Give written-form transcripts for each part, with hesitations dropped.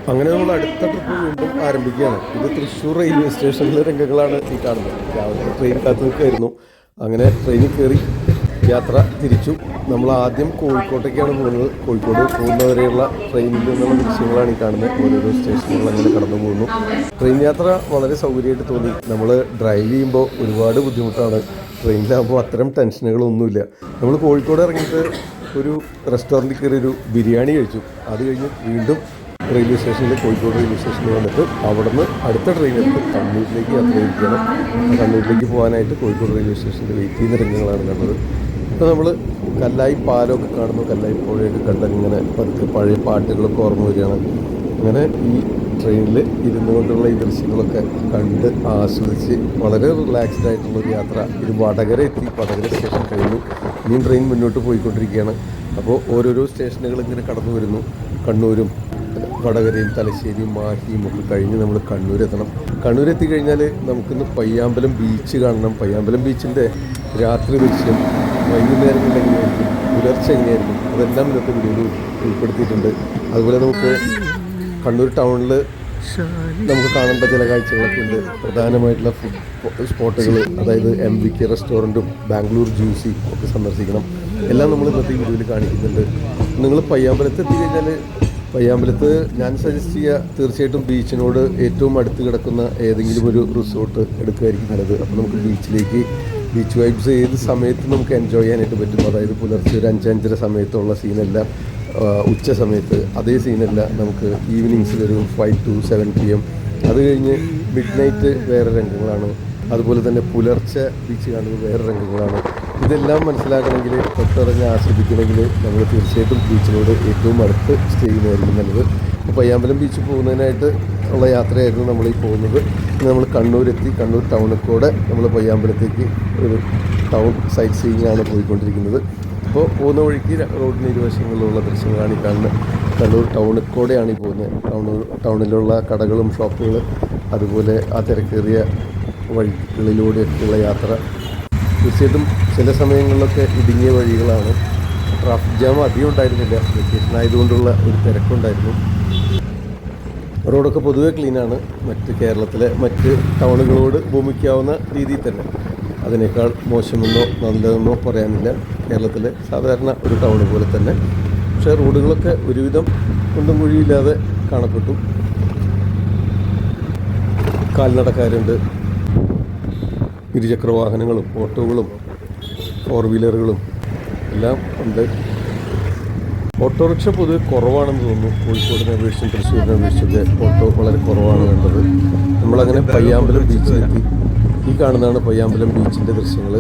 അങ്ങനെ നമ്മൾ അടുത്ത ട്രിപ്പ് വീണ്ടും ആരംഭിക്കുകയാണ്. ഇത് തൃശ്ശൂർ റെയിൽവേ സ്റ്റേഷനിലെ രംഗങ്ങളാണ് ഈ കാണുന്നത്. രാവിലെ ട്രെയിൻ കാത്തു നിൽക്കുകയായിരുന്നു. അങ്ങനെ ട്രെയിനിൽ കയറി യാത്ര തിരിച്ചു. നമ്മൾ ആദ്യം കോഴിക്കോട്ടേക്കാണ് പോകുന്നത്. കോഴിക്കോട് പോകുന്നവരെയുള്ള ട്രെയിനിൽ നിന്നുള്ള ദൃശ്യങ്ങളാണ് ഈ കാണുന്നത്. ഓരോരോ സ്റ്റേഷനുകൾ അങ്ങനെ കടന്നു പോകുന്നു. ട്രെയിൻ യാത്ര വളരെ സൗകര്യമായിട്ട് തോന്നി. നമ്മൾ ഡ്രൈവ് ചെയ്യുമ്പോൾ ഒരുപാട് ബുദ്ധിമുട്ടാണ്. ട്രെയിനിലാകുമ്പോൾ അത്തരം ടെൻഷനുകളൊന്നുമില്ല. നമ്മൾ കോഴിക്കോട് ഇറങ്ങിയിട്ട് ഒരു റെസ്റ്റോറൻറ്റിൽ കയറി ഒരു ബിരിയാണി കഴിച്ചു. അത് കഴിഞ്ഞ് വീണ്ടും റെയിൽവേ സ്റ്റേഷനിൽ കോഴിക്കോട് റെയിൽവേ സ്റ്റേഷനിൽ വന്നിട്ട് അവിടെ നിന്ന് അടുത്ത ട്രെയിനെടുത്ത് കണ്ണൂരിലേക്ക് യാത്ര ചെയ്തിരിക്കുകയാണ്. കണ്ണൂരിലേക്ക് പോകാനായിട്ട് കോഴിക്കോട് റെയിൽവേ സ്റ്റേഷനിൽ വെയിറ്റ് ചെയ്യുന്ന രംഗങ്ങളാണ് കണ്ടത്. ഇപ്പോൾ നമ്മൾ കല്ലായി പാലമൊക്കെ കാണുന്നു. കല്ലായി പുഴയൊക്കെ കണ്ടങ്ങനെ പതുക്കെ പഴയ പാട്ടുകളൊക്കെ ഓർമ്മ വരികയാണ്. അങ്ങനെ ഈ ട്രെയിനിൽ ഇരുന്നു കൊണ്ടുള്ള ഈ ദൃശ്യങ്ങളൊക്കെ കണ്ട് ആസ്വദിച്ച് വളരെ റിലാക്സ്ഡ് ആയിട്ടുള്ളൊരു യാത്ര. ഇത് വടകര എത്തി. വടകര സ്റ്റേഷൻ കഴിഞ്ഞു. ഇനിയും ട്രെയിൻ മുന്നോട്ട് പോയിക്കൊണ്ടിരിക്കുകയാണ്. അപ്പോൾ ഓരോരോ സ്റ്റേഷനുകൾ ഇങ്ങനെ കടന്നു വരുന്നു. കണ്ണൂരും വടകരയും തലശ്ശേരിയും മാഹിയും ഒക്കെ കഴിഞ്ഞ് നമ്മൾ കണ്ണൂരെത്തണം. കണ്ണൂരെത്തി കഴിഞ്ഞാൽ നമുക്കിന്ന് പയ്യാമ്പലം ബീച്ച് കാണണം. പയ്യാമ്പലം ബീച്ചിൻ്റെ രാത്രി ദൃശ്യം വൈകുന്നേരങ്ങളിൽ എങ്ങനെയായിരിക്കും, പുലർച്ചെ എങ്ങനെയായിരിക്കും, അതെല്ലാം ഇന്നത്തെ വീഡിയോയിൽ ഉൾപ്പെടുത്തിയിട്ടുണ്ട്. അതുപോലെ നമുക്ക് കണ്ണൂർ ടൗണിൽ നമുക്ക് കാണേണ്ട ചില കാഴ്ചകളൊക്കെ ഉണ്ട്. പ്രധാനമായിട്ടുള്ള ഫുഡ് സ്പോട്ടുകൾ, അതായത് MVK റെസ്റ്റോറൻറ്റും ബാംഗ്ലൂർ ജ്യൂസി ഒക്കെ സന്ദർശിക്കണം. എല്ലാം നമ്മൾ ഇന്നത്തെ വീഡിയോയിൽ കാണിക്കുന്നുണ്ട്. നിങ്ങൾ പയ്യാമ്പലത്ത് എത്തിക്കഴിഞ്ഞാൽ പയ്യാമ്പലത്ത് ഞാൻ സജസ്റ്റ് ചെയ്യുക തീർച്ചയായിട്ടും ബീച്ചിനോട് ഏറ്റവും അടുത്ത് കിടക്കുന്ന ഏതെങ്കിലും ഒരു റിസോർട്ട് എടുക്കുകയായിരിക്കും നല്ലത്. അപ്പോൾ നമുക്ക് ബീച്ച് വൈബ്സ് ഏത് സമയത്ത് നമുക്ക് എൻജോയ് ചെയ്യാനായിട്ട് പറ്റും. അതായത് പുലർച്ചെ ഒരു 5-5:30 സമയത്തുള്ള സീനല്ല, ഉച്ച സമയത്ത് അതേ സീനല്ല. നമുക്ക് ഈവനിങ്സിലൊരു 5 to 7 PM. അത് കഴിഞ്ഞ് മിഡ് നൈറ്റ് വേറെ രംഗങ്ങളാണ്. അതുപോലെ തന്നെ പുലർച്ചെ ബീച്ച് കാണുന്നത് വേറെ രംഗങ്ങളാണ്. ഇതെല്ലാം മനസ്സിലാക്കണമെങ്കിൽ, തൊട്ടറിഞ്ഞ് ആസ്വദിക്കണമെങ്കിൽ നമ്മൾ തീർച്ചയായിട്ടും ബീച്ചിനോട് ഏറ്റവും അടുത്ത് സ്റ്റേ ചെയ്യുന്നതായിരിക്കും നല്ലത്. ഇപ്പോൾ പയ്യാമ്പലം ബീച്ചിൽ പോകുന്നതിനായിട്ട് ഉള്ള യാത്രയായിരുന്നു നമ്മളീ പോകുന്നത്. നമ്മൾ കണ്ണൂരെത്തി. കണ്ണൂർ ടൗണിൽ കൂടെ നമ്മൾ പയ്യാമ്പലത്തേക്ക് ഒരു ടൗൺ സൈറ്റ് സീയിങ് ആണ് പോയിക്കൊണ്ടിരിക്കുന്നത്. അപ്പോൾ പോകുന്ന വഴിക്ക് റോഡിന് ഇരുവശങ്ങളിലുള്ള ദൃശ്യങ്ങളാണ് ഈ കാണുന്നത്. കണ്ണൂർ ടൗണിൽ കൂടെയാണ് ഈ പോകുന്നത്. ടൗണിലുള്ള കടകളും ഷോപ്പുകൾ, അതുപോലെ ആ തിരക്കേറിയ വഴികളിലൂടെയൊക്കെയുള്ള യാത്ര. തീർച്ചയായിട്ടും ചില സമയങ്ങളിലൊക്കെ ഇടുങ്ങിയ വഴികളാണ്. ട്രാഫിക് ജാം അധികം ഉണ്ടായിരുന്നില്ല. വെക്കേഷൻ ആയതുകൊണ്ടുള്ള ഒരു തിരക്കുണ്ടായിരുന്നു. റോഡൊക്കെ പൊതുവെ ക്ലീനാണ്. കേരളത്തിലെ മറ്റ് ടൗണുകളോട് ഭൂമിക്കാവുന്ന രീതിയിൽ തന്നെ. അതിനേക്കാൾ മോശമെന്നോ നല്ലതെന്നോ പറയാനില്ല. കേരളത്തിലെ സാധാരണ ഒരു ടൗണ് പോലെ തന്നെ. പക്ഷേ റോഡുകളൊക്കെ ഒരുവിധം കുണ്ടും കുഴിയില്ലാതെ കാണപ്പെട്ടു. കാൽനടക്കാരുണ്ട്, ഇരുചക്ര വാഹനങ്ങളും ഓട്ടോകളും 4 വീലറുകളും എല്ലാം ഉണ്ട്. ഓട്ടോറിക്ഷ പൊതുവെ കുറവാണെന്ന് തോന്നുന്നു. കോഴിക്കോടിനെ അപേക്ഷിച്ചും തൃശ്ശൂരിനെ അപേക്ഷിച്ചൊക്കെ ഓട്ടോ വളരെ കുറവാണ് കണ്ടത്. നമ്മളങ്ങനെ പയ്യാമ്പലം ബീച്ചിലെത്തി. ഈ കാണുന്നതാണ് പയ്യാമ്പലം ബീച്ചിൻ്റെ ദൃശ്യങ്ങൾ.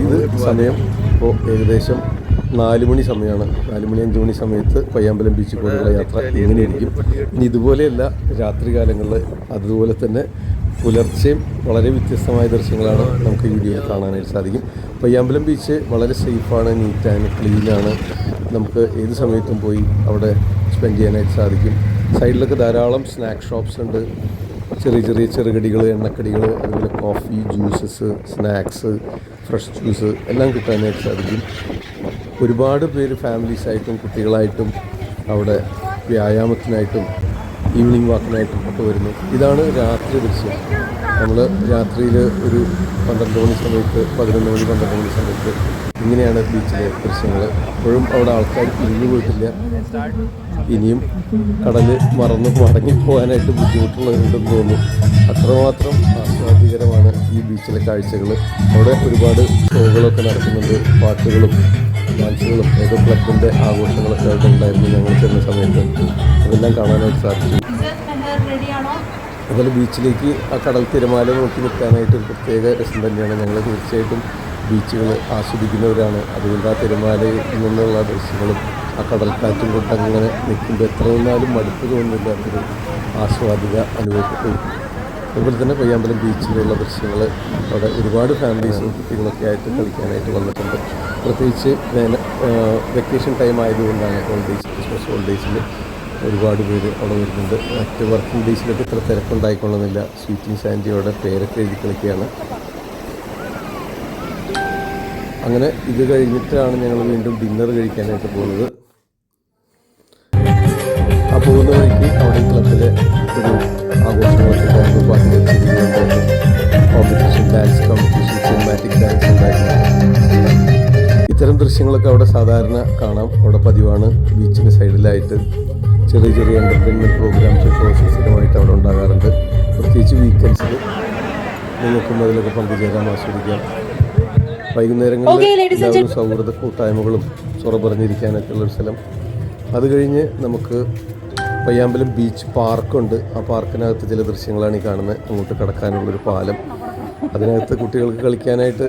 ഇത് സമയം ഇപ്പോൾ ഏകദേശം 4 മണി സമയമാണ്. 4 മണി 5 മണി സമയത്ത് പയ്യാമ്പലം ബീച്ചിൽ കൂടെയുള്ള യാത്ര എങ്ങനെയായിരിക്കും. ഇനി ഇതുപോലെയല്ല രാത്രി കാലങ്ങളിൽ, അതുപോലെ തന്നെ പുലർച്ചെയും വളരെ വ്യത്യസ്തമായ ദൃശ്യങ്ങളാണ് നമുക്ക് ഈ വീഡിയോയിൽ കാണാനായിട്ട് സാധിക്കും. പയ്യാമ്പലം ബീച്ച് വളരെ സേഫാണ്, നീറ്റാണ്, ക്ലീനാണ്. നമുക്ക് ഏത് സമയത്തും പോയി അവിടെ സ്പെൻഡ് ചെയ്യാനായിട്ട് സാധിക്കും. സൈഡിലൊക്കെ ധാരാളം സ്നാക്ക് ഷോപ്സ് ഉണ്ട്. ചെറിയ ചെറുകടികൾ, എണ്ണക്കടികൾ, അതുപോലെ coffee, juices, snacks, fresh juice എല്ലാം കിട്ടാനായിട്ട് സാധിക്കും. ഒരുപാട് പേര് ഫാമിലീസായിട്ടും കുട്ടികളായിട്ടും അവിടെ വ്യായാമത്തിനായിട്ടും ഈവനിങ് വാക്കിനായിട്ടും ഒക്കെ വരുന്നു. ഇതാണ് രാത്രി ദൃശ്യം. നമ്മൾ രാത്രിയിൽ ഒരു 12 മണി സമയത്ത്, 11 മണി 12 മണി സമയത്ത് ഇങ്ങനെയാണ് ബീച്ചിലെ ദൃശ്യങ്ങൾ. ഇപ്പോഴും അവിടെ ആൾക്കാർ പിരിഞ്ഞു പോയിട്ടില്ല. ഇനിയും കടൽ മറന്ന് മടങ്ങിപ്പോകാനായിട്ട് ബുദ്ധിമുട്ടുള്ളവരുണ്ടെന്ന് തോന്നുന്നു. അത്രമാത്രം ആസ്വാദികരമാണ് ഈ ബീച്ചിലെ കാഴ്ചകൾ. അവിടെ ഒരുപാട് ഷോകളൊക്കെ നടക്കുന്നുണ്ട്. പാട്ടുകളും ഡാൻസുകളും ഏതോ ക്ലബിൻ്റെ ആഘോഷങ്ങളൊക്കെ അവിടെ ഉണ്ടായിരുന്നു ഞങ്ങൾ ചെന്ന സമയത്ത്. അതെല്ലാം കാണാനായിട്ട് സാധിച്ചു. അതുപോലെ ബീച്ചിലേക്ക് ആ കടൽ തിരമാല നോക്കി നിൽക്കാനായിട്ട് ഒരു പ്രത്യേക രസം തന്നെയാണ്. ഞങ്ങൾ തീർച്ചയായിട്ടും ബീച്ചുകൾ ആസ്വദിക്കുന്നവരാണ്. അതുകൊണ്ട് ആ തിരമാലയിൽ നിന്നുള്ള ദൃശ്യങ്ങളും ആ കടൽക്കാറ്റും കൊണ്ടങ്ങനെ നിൽക്കുമ്പോൾ എത്ര നിന്നാലും മടുപ്പ് തോന്നുന്നില്ലാത്തൊരു ആസ്വാദിക അനുഭവപ്പെട്ടു. അതുപോലെ തന്നെ പയ്യാമ്പലം ബീച്ചിലുള്ള ദൃശ്യങ്ങൾ, അവിടെ ഒരുപാട് ഫാമിലീസും കുട്ടികളൊക്കെ ആയിട്ട് കളിക്കാനായിട്ട് വന്നിട്ടുണ്ട്. പ്രത്യേകിച്ച് വെക്കേഷൻ ടൈം ആയതുകൊണ്ടാണ് ക്രിസ്മസ് ഹോളിഡേയ്സിൽ ഒരുപാട് പേര് അവിടെ വരുന്നുണ്ട്. മറ്റ് വർക്കിംഗ് ഡേയ്സിലൊക്കെ ഇത്ര തിരക്കുണ്ടായിക്കൊള്ളുന്നില്ല. സ്വീറ്റിംഗ് സാൻഡിയോടെ പേരൊക്കെ എഴുതി കളിക്കുകയാണ്. അങ്ങനെ ഇത് കഴിഞ്ഞിട്ടാണ് ഞങ്ങൾ വീണ്ടും ഡിന്നർ കഴിക്കാനായിട്ട് പോകുന്നത്. ആ പോകുന്ന വഴിക്ക് അവിടെ ഈ ക്ലബിലെ ഒരു ആഘോഷങ്ങളൊക്കെ കോൺഗ്രസ് പാർട്ടി വെച്ചിരിക്കുന്നുണ്ട്. Competition, dance competition, cinematic dance ഉണ്ടായിരുന്നു. ഇത്തരം ദൃശ്യങ്ങളൊക്കെ അവിടെ സാധാരണ കാണാം. അവിടെ പതിവാണ്. ബീച്ചിന് സൈഡിലായിട്ട് ചെറിയ ചെറിയ എൻ്റർടൈൻമെൻറ്റ് പ്രോഗ്രാംസ് ഷോസ് സ്ഥിരമായിട്ട് അവിടെ ഉണ്ടാകാറുണ്ട്. പ്രത്യേകിച്ച് വീക്കെൻഡ്സിൽ നിങ്ങൾക്കും അതിലൊക്കെ പങ്കുചേരാൻ, ആസ്വദിക്കാം. വൈകുന്നേരങ്ങളിൽ എല്ലാവരും സൗഹൃദ കൂട്ടായ്മകളും ചൊറ പറഞ്ഞിരിക്കാനൊക്കെ ഉള്ളൊരു സ്ഥലം. അത് കഴിഞ്ഞ് നമുക്ക് പയ്യാമ്പലം ബീച്ച് പാർക്കുണ്ട്. ആ പാർക്കിനകത്ത് ചില ദൃശ്യങ്ങളാണ് ഈ കാണുന്നത്. അങ്ങോട്ട് കടക്കാനുള്ളൊരു പാലം, അതിനകത്ത് കുട്ടികൾക്ക് കളിക്കാനായിട്ട്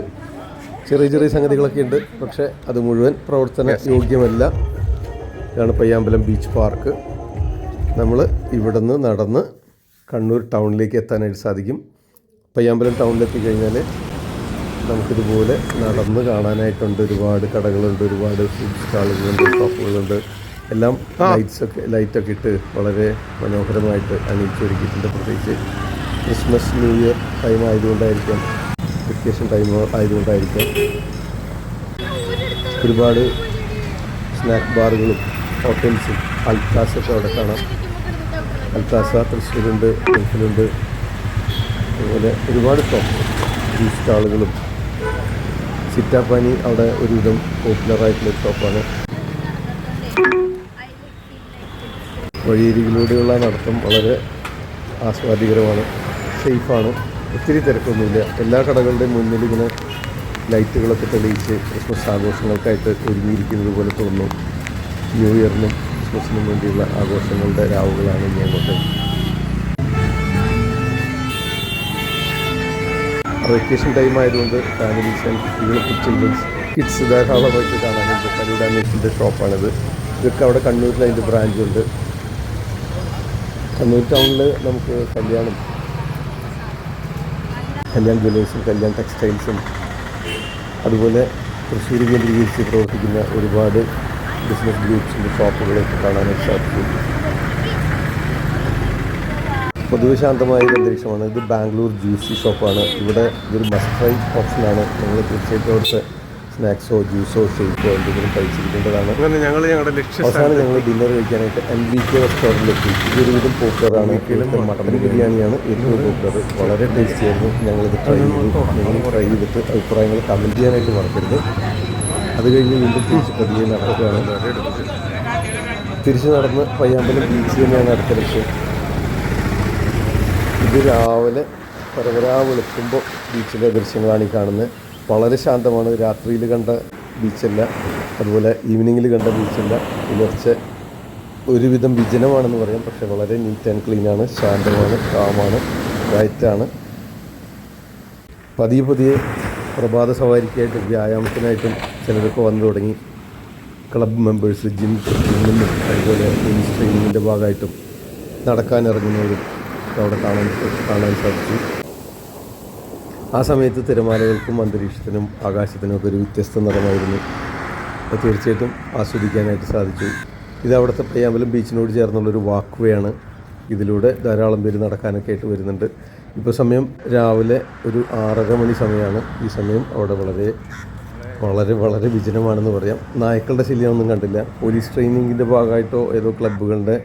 ചെറിയ ചെറിയ സംഗതികളൊക്കെ ഉണ്ട്. പക്ഷേ അത് മുഴുവൻ പ്രവർത്തന യോഗ്യമല്ല. ഇതാണ് പയ്യാമ്പലം ബീച്ച് പാർക്ക്. നമ്മൾ ഇവിടെ നിന്ന് നടന്ന് കണ്ണൂർ ടൗണിലേക്ക് എത്താനായിട്ട് സാധിക്കും. പയ്യാമ്പലം ടൗണിലെത്തി കഴിഞ്ഞാൽ നമുക്കിതുപോലെ നടന്ന് കാണാനായിട്ടുണ്ട്. ഒരുപാട് കടകളുണ്ട്, ഒരുപാട് ഫുഡ് സ്റ്റാളുകളുണ്ട്, ഷോപ്പുകളുണ്ട്. എല്ലാം ലൈറ്റൊക്കെ ഇട്ട് വളരെ മനോഹരമായിട്ട് അണിയിച്ചൊരുക്കിയിട്ടുണ്ട്. പ്രത്യേകിച്ച് ക്രിസ്മസ്, ന്യൂ ഇയർ ടൈം ആയതുകൊണ്ടായിരിക്കാം, വെക്കേഷൻ ടൈം ആയതുകൊണ്ടായിരിക്കാം ഒരുപാട് സ്നാക്ക് ബാറുകളും ഹോട്ടൽസും അൽത്താസൊക്കെ അവിടെ കാണാം. അൽത്താസ തൃശ്ശൂരുണ്ട്, ഗൾഫിലുണ്ട്. അതുപോലെ ഒരുപാട് ഷോപ്പ്, ജ്യൂസ് സ്റ്റാളുകളും. സിറ്റാപ്പാനി അവിടെ ഒരുവിധം പോപ്പുലറായിട്ടുള്ളൊരു ഷോപ്പാണ്. വഴിയരികിലൂടെയുള്ള നടത്തം വളരെ ആസ്വാദികരമാണ്, സേഫാണ്. ഒത്തിരി തിരക്കൊന്നുമില്ല. എല്ലാ കടകളുടെയും മുന്നിൽ ഇങ്ങനെ ലൈറ്റുകളൊക്കെ തെളിയിച്ച് ക്രിസ്മസ് ആഘോഷങ്ങൾക്കായിട്ട് ഒരുങ്ങിയിരിക്കുന്നത് പോലെ തോന്നുന്നു. ന്യൂ ഇയറിനും ക്രിസ്മസിനും വേണ്ടിയുള്ള ആഘോഷങ്ങളുടെ രാവുകളാണ് ഇനി അങ്ങോട്ട്. വെക്കേഷൻ ടൈം ആയതുകൊണ്ട് ഫാമിലീസ് ആൻഡ് കുട്ടികൾക്ക് കിഡ്സ് ധാരാളമായിട്ട് കാണാനുണ്ട്. ഫലൂഡ നേഴ്സിൻ്റെ ഷോപ്പാണിത്. ഇതൊക്കെ അവിടെ കണ്ണൂരിൽ അതിൻ്റെ ബ്രാഞ്ചുണ്ട്. കണ്ണൂർ ടൗണിൽ നമുക്ക് കല്യാൺ ജ്വല്ലേഴ്സും കല്യാൺ ടെക്സ്റ്റൈൽസും അതുപോലെ തൃശ്ശൂർ കേന്ദ്രീകരിച്ച് പ്രവർത്തിക്കുന്ന ഒരുപാട് ബിസിനസ് ഗ്രൂപ്പ്സിൻ്റെ ഷോപ്പുകളൊക്കെ കാണാനായിട്ട് സാധിക്കും. പൊതുവെ ശാന്തമായ ഒരു അന്തരീക്ഷമാണ്. ഇത് ബാംഗ്ലൂർ ജ്യൂസി ഷോപ്പാണ്. ഇവിടെ ഇതൊരു മസ്റ്റ് ട്രൈ ഓപ്ഷനാണ്. നിങ്ങൾ തീർച്ചയായിട്ടും അവിടുത്തെ സ്നാക്സോ ജ്യൂസോ ഷേക്കോ എന്തെങ്കിലും കഴിച്ചിരിക്കേണ്ടതാണ്. അവസാനം ഞങ്ങൾ ഡിന്നർ കഴിക്കാനായിട്ട് MVK റെസ്റ്റോറൻറ്റിലെത്തി. ഇതൊരുവിധം പോപ്പുലറാണ്. മട്ടൻ ബിരിയാണിയാണ് ഏറ്റവും പോപ്പുലർ. വളരെ ടേസ്റ്റി ആയിരുന്നു. ഞങ്ങളിത് ട്രൈ ചെയ്തു. നിങ്ങൾ ട്രൈ ചെയ്തിട്ട് അഭിപ്രായങ്ങൾ കമൻറ്റ് ചെയ്യാനായിട്ട് മറക്കരുത്. അത് കഴിഞ്ഞ് വീണ്ടും പതിയെ നടക്കുകയാണ്. തിരിച്ച് നടന്ന് പയ്യാമ്പലം ബീച്ച് തന്നെയാണ് അടുത്ത ലക്ഷ്യം. ഇത് രാവിലെ പരവരാ വെളുക്കുമ്പോൾ ബീച്ചിലെ ദൃശ്യങ്ങളാണ് ഈ കാണുന്നത്. വളരെ ശാന്തമാണ്. രാത്രിയിൽ കണ്ട ബീച്ചല്ല, അതുപോലെ ഈവനിങ്ങിൽ കണ്ട ബീച്ചല്ല. പുലർച്ചെ ഒരുവിധം വിജനമാണെന്ന് പറയാം. പക്ഷേ വളരെ നീറ്റ് ആൻഡ് ക്ലീനാണ്, ശാന്തമാണ്, കാമാണ്, ബ്രൈറ്റാണ്. പതിയെ പ്രഭാത സവാരിക്കായിട്ടും വ്യായാമത്തിനായിട്ടും ചിലരൊക്കെ വന്നു തുടങ്ങി. ക്ലബ് മെമ്പേഴ്സ്, ജിമ്മിനും അതുപോലെ പോലീസ് ട്രെയിനിങ്ങിൻ്റെ ഭാഗമായിട്ടും നടക്കാനിറങ്ങുന്നവരും അവിടെ കാണാൻ സാധിച്ചു. ആ സമയത്ത് തിരമാലകൾക്കും അന്തരീക്ഷത്തിനും ആകാശത്തിനും ഒക്കെ ഒരു വ്യത്യസ്ത നിറമായിരുന്നു. അത് തീർച്ചയായിട്ടും ആസ്വദിക്കാനായിട്ട് സാധിച്ചു. ഇത് അവിടുത്തെ പയ്യാമ്പലം ബീച്ചിനോട് ചേർന്നുള്ളൊരു വാക്ക് വേ ആണ്. ഇതിലൂടെ ധാരാളം പേര് നടക്കാനൊക്കെ ആയിട്ട് വരുന്നുണ്ട്. ഇപ്പോൾ സമയം രാവിലെ ഒരു 6:30 മണി സമയമാണ്. ഈ സമയം അവിടെ വളരെ വളരെ വളരെ വിജനമാണെന്ന് പറയാം. നായ്ക്കളുടെ ശല്യമൊന്നും കണ്ടില്ല. പോലീസ് ട്രെയിനിങ്ങിൻ്റെ ഭാഗമായിട്ടോ ഏതോ ക്ലബ്ബുകളുടെ